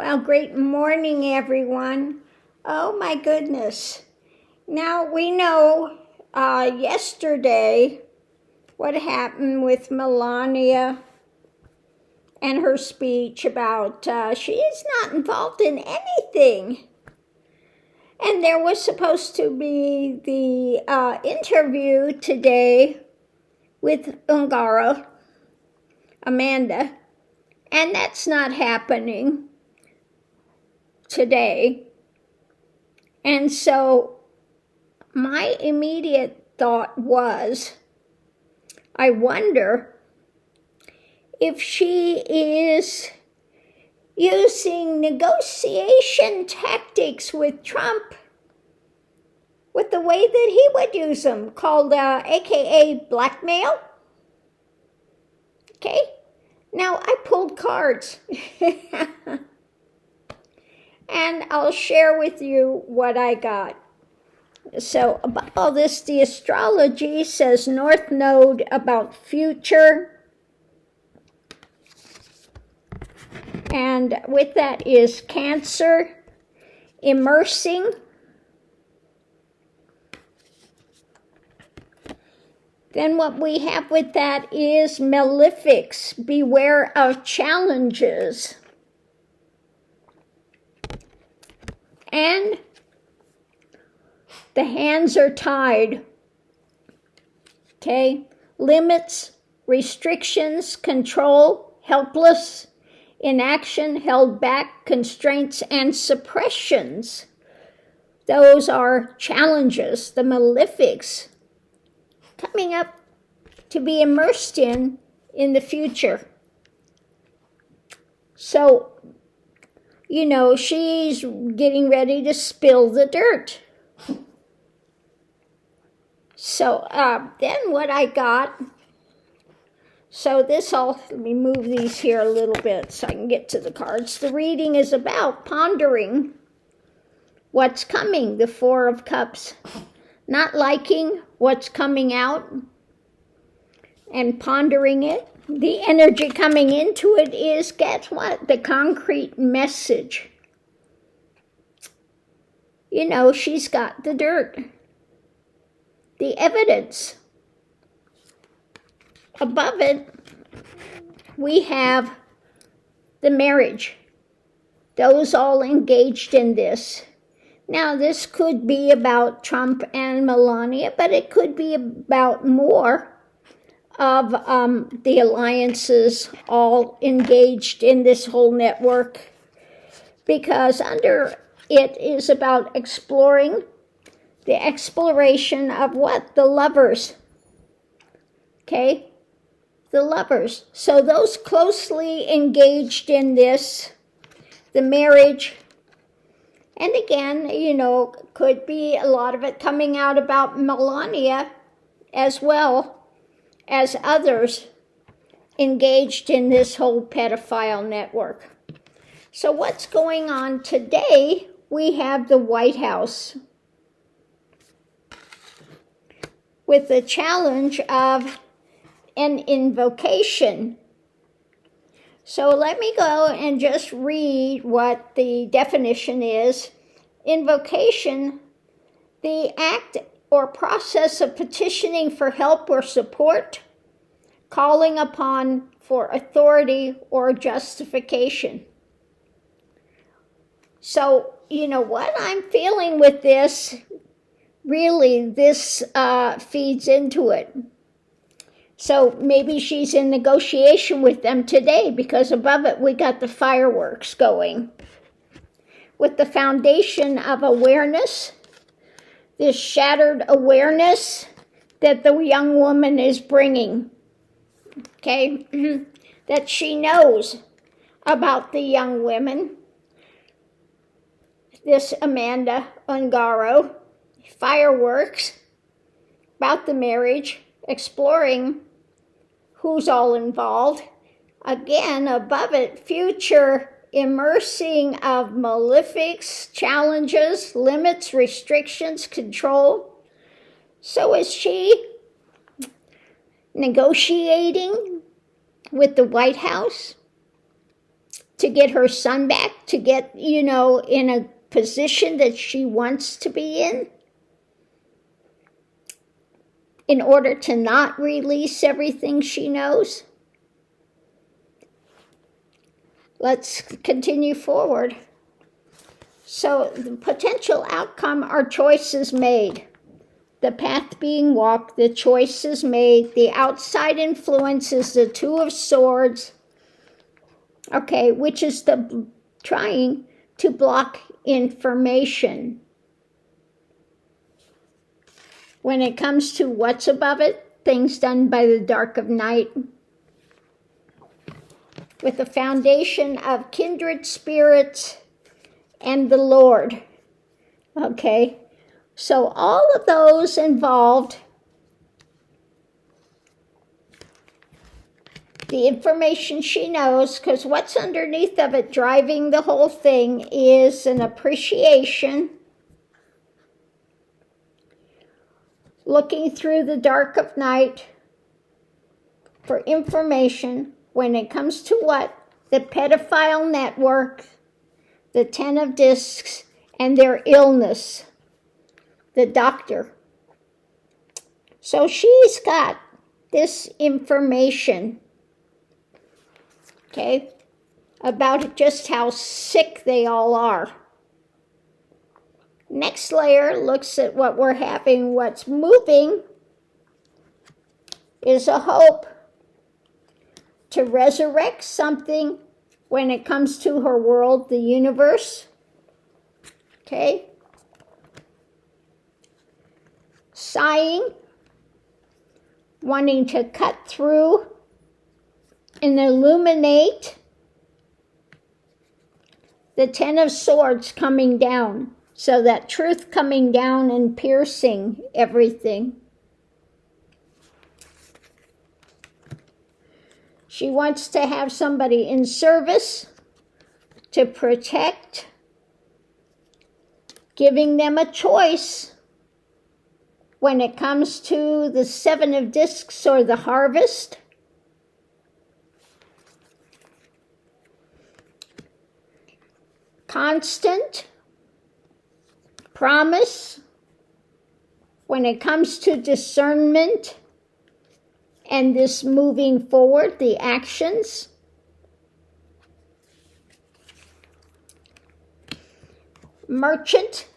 Well, great morning, everyone. Oh, my goodness. Now, we know yesterday what happened with Melania and her speech about she is not involved in anything. And there was supposed to be the interview today with Amanda, and that's not happening today. And so my immediate thought was, I wonder if she is using negotiation tactics with Trump with the way that he would use them, called AKA blackmail. Okay, now I pulled cards. And I'll share with you what I got. So about all this, the astrology says North Node about future. And with that is Cancer, immersing. Then what we have with that is Malefics, beware of challenges. And the hands are tied. Okay, limits, restrictions, control, helpless, inaction, held back, constraints, and suppressions. Those are challenges, the malefics, coming up to be immersed in the future. So, you know, she's getting ready to spill the dirt. So then what I got, so let me move these here a little bit so I can get to the cards. The reading is about pondering what's coming, the Four of Cups. Not liking what's coming out and pondering it. The energy coming into it is, guess what? The concrete message. You know, she's got the dirt, the evidence. Above it, we have the marriage. Those all engaged in this. Now, this could be about Trump and Melania, but it could be about more of the alliances all engaged in this whole network, because under it is about exploring the exploration of what? The lovers. Okay? The lovers. So those closely engaged in this, the marriage, and again, you know, could be a lot of it coming out about Melania as well as others engaged in this whole pedophile network. So what's going on today? We have the White House with the challenge of an invocation. So let me go and just read what the definition is. Invocation, the act or process of petitioning for help or support, calling upon for authority or justification. So, you know, what I'm feeling with this, really, this feeds into it. So maybe she's in negotiation with them today, because above it we got the fireworks going. With the foundation of awareness, this shattered awareness that the young woman is bringing, okay, that she knows about the young women, this Amanda Ungaro, fireworks, about the marriage, exploring who's all involved. Again, above it, future immersing of malefics, challenges, limits, restrictions, control. So is she negotiating with the White House? to get her son back, to get, you know, in a position that she wants to be in order to not release everything she knows. Let's continue forward. So the potential outcome are choices made. The path being walked, the choices made. The outside influence is the Two of Swords. Okay, which is the trying to block information. When it comes to what's above it, things done by the dark of night. With the foundation of kindred spirits and the Lord. Okay, so all of those involved, the information she knows, because what's underneath of it driving the whole thing is an appreciation, looking through the dark of night for information when it comes to what? The pedophile network, the 10 of Discs, and their illness, the doctor. So she's got this information, okay, about just how sick they all are. Next layer looks at what we're having. What's moving is a hope to resurrect something when it comes to her world, the universe. Okay? Sighing, wanting to cut through and illuminate. The 10 of Swords coming down. So that truth coming down and piercing everything. She wants to have somebody in service to protect, giving them a choice when it comes to the 7 of Discs or the harvest. Constant promise when it comes to discernment and this moving forward, the actions. Merchant.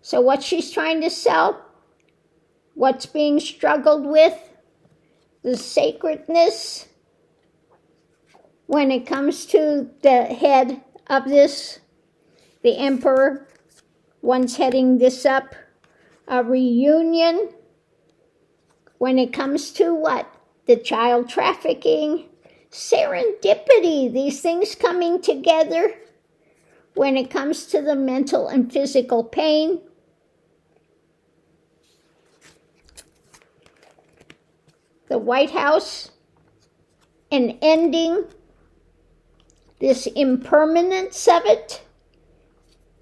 So what she's trying to sell, what's being struggled with, the sacredness when it comes to the head of this, the Emperor, one's heading this up, a reunion when it comes to what? The child trafficking, serendipity, these things coming together when it comes to the mental and physical pain. The White House, an ending, this impermanence of it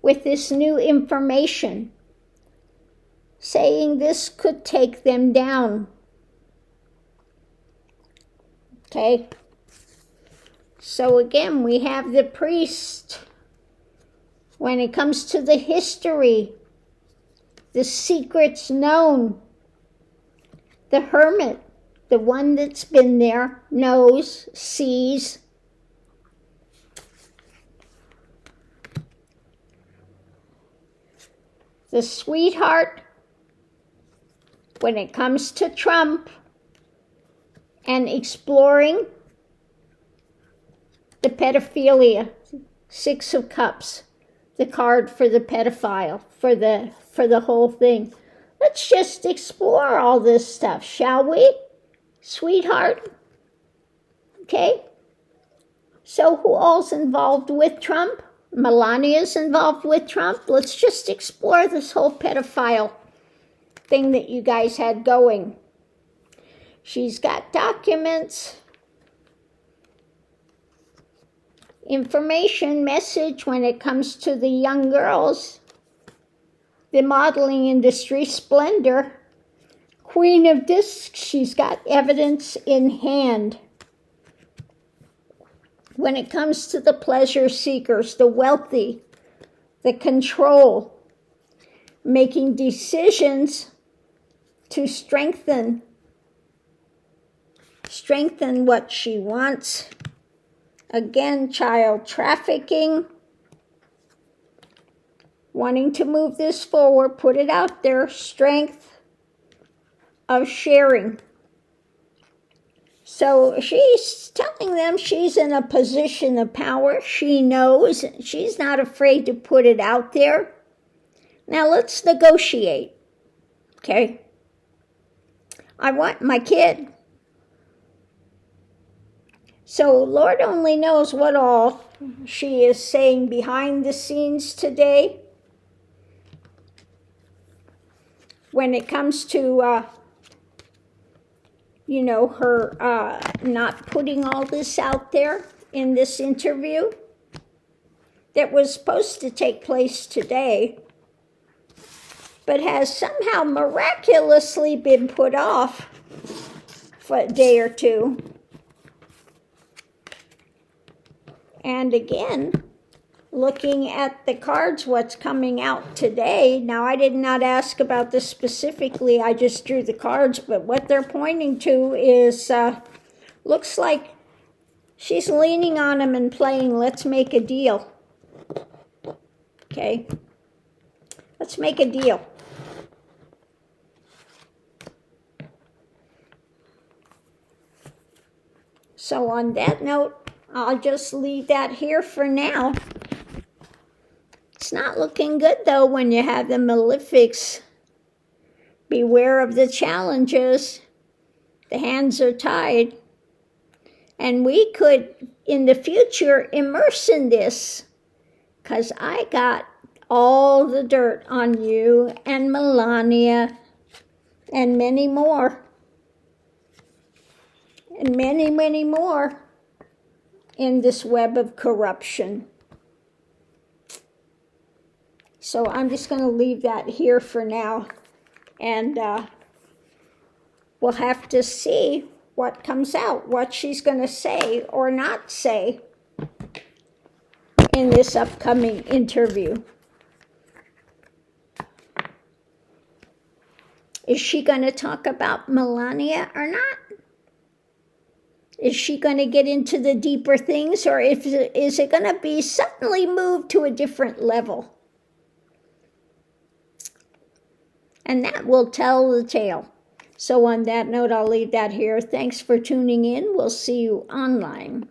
with this new information, saying this could take them down. Okay? So again, we have the priest. When it comes to the history, the secrets known, the hermit, the one that's been there, knows, sees. The sweetheart, when it comes to Trump and exploring the pedophilia, 6 of Cups, the card for the pedophile, for the whole thing. Let's just explore all this stuff, shall we, sweetheart? Okay? So who all's involved with Trump? Melania's involved with Trump. Let's just explore this whole pedophile thing that you guys had going. She's got documents, information, message when it comes to the young girls, the modeling industry, splendor. Queen of Discs, she's got evidence in hand. when it comes to the pleasure seekers, the wealthy, the control, making decisions to strengthen what she wants. Again, child trafficking, wanting to move this forward, put it out there, strength of sharing. So she's telling them she's in a position of power. She knows. She's not afraid to put it out there. Now let's negotiate. Okay? I want my kid. So Lord only knows what all she is saying behind the scenes today. When it comes to, her not putting all this out there in this interview that was supposed to take place today, but has somehow miraculously been put off for a day or two. And again, looking at the cards, what's coming out today. Now, I did not ask about this specifically. I just drew the cards. But what they're pointing to is, looks like she's leaning on him and playing, let's make a deal. Okay? Let's make a deal. So on that note, I'll just leave that here for now. It's not looking good, though, when you have the malefics. Beware of the challenges. The hands are tied. And we could, in the future, immerse in this. Because I got all the dirt on you and Melania and many more. And many, many more in this web of corruption. So I'm just going to leave that here for now. And we'll have to see what comes out, what she's going to say or not say in this upcoming interview. Is she going to talk about Melania or not? Is she going to get into the deeper things, or is it going to be suddenly moved to a different level? And that will tell the tale. So on that note, I'll leave that here. Thanks for tuning in. We'll see you online.